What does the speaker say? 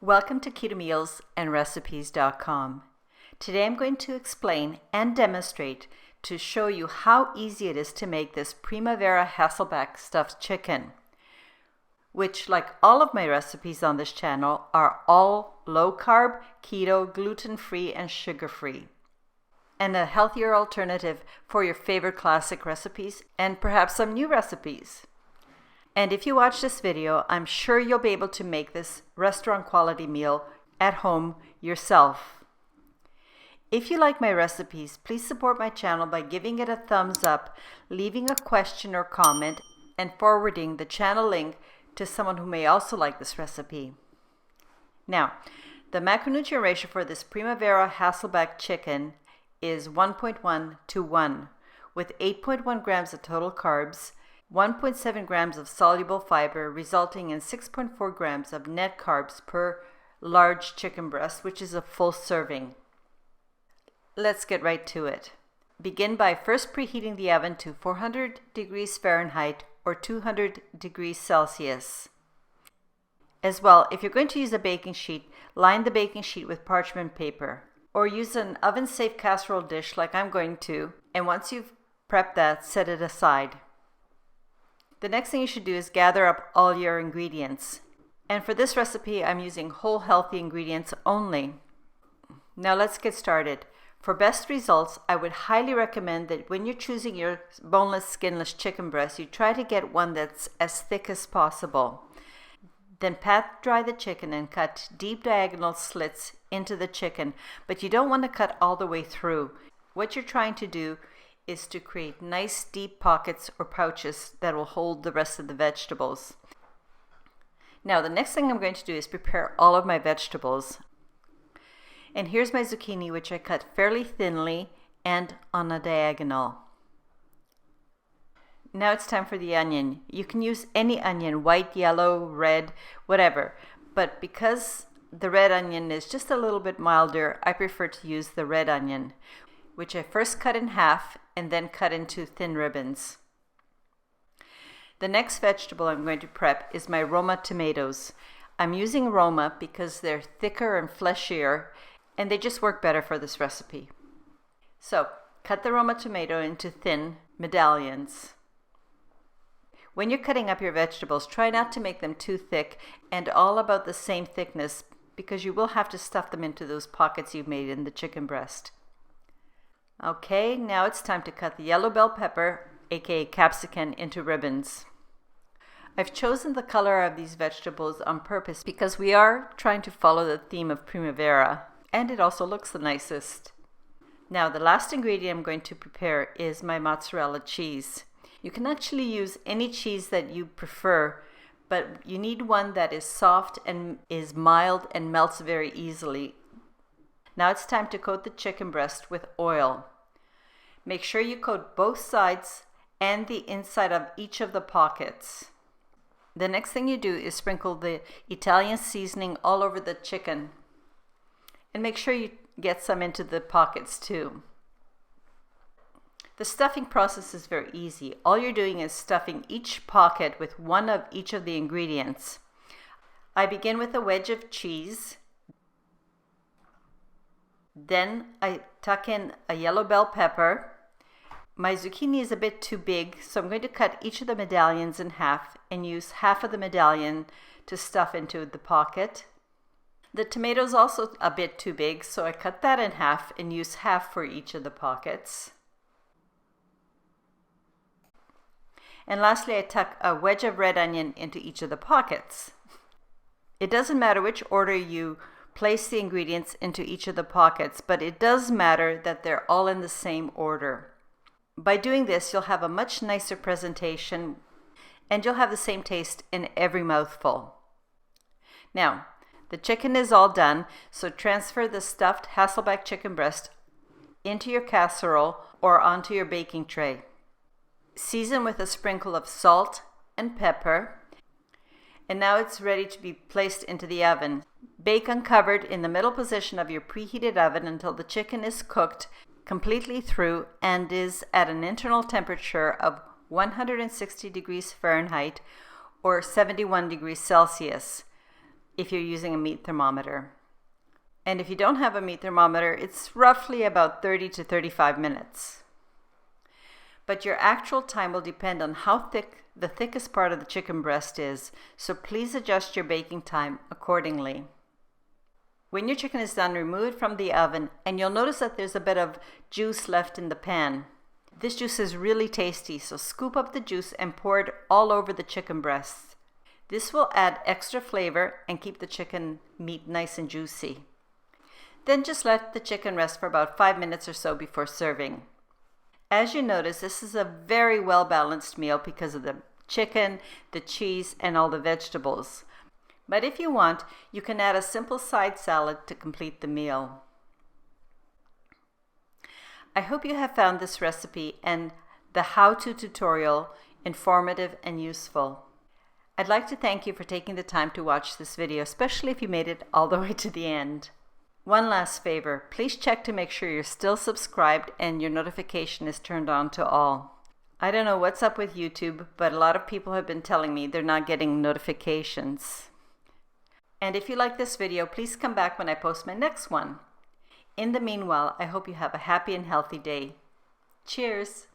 Welcome to Keto Meals and Recipes.com. Today I'm going to explain and demonstrate to show you how easy it is to make this Primavera Hasselback Stuffed Chicken, which, like all of my recipes on this channel, are all low-carb, keto, gluten-free, and sugar-free, and a healthier alternative for your favorite classic recipes and perhaps some new recipes. And if you watch this video, I'm sure you'll be able to make this restaurant quality meal at home yourself. If you like my recipes, please support my channel by giving it a thumbs up, leaving a question or comment, and forwarding the channel link to someone who may also like this recipe. Now, the macronutrient ratio for this Primavera Hasselback chicken is 1.1 to 1, with 8.1 grams of total carbs, 1.7 grams of soluble fiber, resulting in 6.4 grams of net carbs per large chicken breast, which is a full serving. Let's get right to it. Begin by first preheating the oven to 400 degrees Fahrenheit or 200 degrees Celsius. As well, if you're going to use a baking sheet, line the baking sheet with parchment paper, or use an oven-safe casserole dish like I'm going to, and once you've prepped that, set it aside. The next thing you should do is gather up all your ingredients. And for this recipe, I'm using whole healthy ingredients only. Now let's get started. For best results, I would highly recommend that when you're choosing your boneless, skinless chicken breast, you try to get one that's as thick as possible. Then pat dry the chicken and cut deep diagonal slits into the chicken, but you don't want to cut all the way through. What you're trying to do is to create nice deep pockets or pouches that will hold the rest of the vegetables. Now the next thing I'm going to do is prepare all of my vegetables. And here's my zucchini, which I cut fairly thinly and on a diagonal. Now it's time for the onion. You can use any onion, white, yellow, red, whatever. But because the red onion is just a little bit milder, I prefer to use the red onion, which I first cut in half and then cut into thin ribbons. The next vegetable I'm going to prep is my Roma tomatoes. I'm using Roma because they're thicker and fleshier, and they just work better for this recipe. So, cut the Roma tomato into thin medallions. When you're cutting up your vegetables, try not to make them too thick and all about the same thickness, because you will have to stuff them into those pockets you've made in the chicken breast. Okay, now it's time to cut the yellow bell pepper, aka capsicum, into ribbons. I've chosen the color of these vegetables on purpose because we are trying to follow the theme of Primavera, and it also looks the nicest. Now the last ingredient I'm going to prepare is my mozzarella cheese. You can actually use any cheese that you prefer, but you need one that is soft and is mild and melts very easily. Now it's time to coat the chicken breast with oil. Make sure you coat both sides and the inside of each of the pockets. The next thing you do is sprinkle the Italian seasoning all over the chicken. And make sure you get some into the pockets too. The stuffing process is very easy. All you're doing is stuffing each pocket with one of each of the ingredients. I begin with a wedge of cheese. Then I tuck in a yellow bell pepper. My zucchini is a bit too big, so I'm going to cut each of the medallions in half and use half of the medallion to stuff into the pocket. The tomato is also a bit too big, so I cut that in half and use half for each of the pockets. And lastly, I tuck a wedge of red onion into each of the pockets. It doesn't matter which order you place the ingredients into each of the pockets, but it does matter that they're all in the same order. By doing this, you'll have a much nicer presentation and you'll have the same taste in every mouthful. Now, the chicken is all done, so transfer the stuffed Hasselback chicken breast into your casserole or onto your baking tray. Season with a sprinkle of salt and pepper. And now it's ready to be placed into the oven. Bake uncovered in the middle position of your preheated oven until the chicken is cooked completely through and is at an internal temperature of 160 degrees Fahrenheit or 71 degrees Celsius. if you're using a meat thermometer. And if you don't have a meat thermometer, it's roughly about 30 to 35 minutes. But your actual time will depend on how thick the thickest part of the chicken breast is, so please adjust your baking time accordingly. When your chicken is done, remove it from the oven, and you'll notice that there's a bit of juice left in the pan. This juice is really tasty, so scoop up the juice and pour it all over the chicken breast. This will add extra flavor and keep the chicken meat nice and juicy. Then just let the chicken rest for about 5 minutes or so before serving. As you notice, this is a very well-balanced meal because of the chicken, the cheese, and all the vegetables. But if you want, you can add a simple side salad to complete the meal. I hope you have found this recipe and the how-to tutorial informative and useful. I'd like to thank you for taking the time to watch this video, especially if you made it all the way to the end. One last favor, please check to make sure you're still subscribed and your notification is turned on to all. I don't know what's up with YouTube, but a lot of people have been telling me they're not getting notifications. And if you like this video, please come back when I post my next one. In the meanwhile, I hope you have a happy and healthy day. Cheers!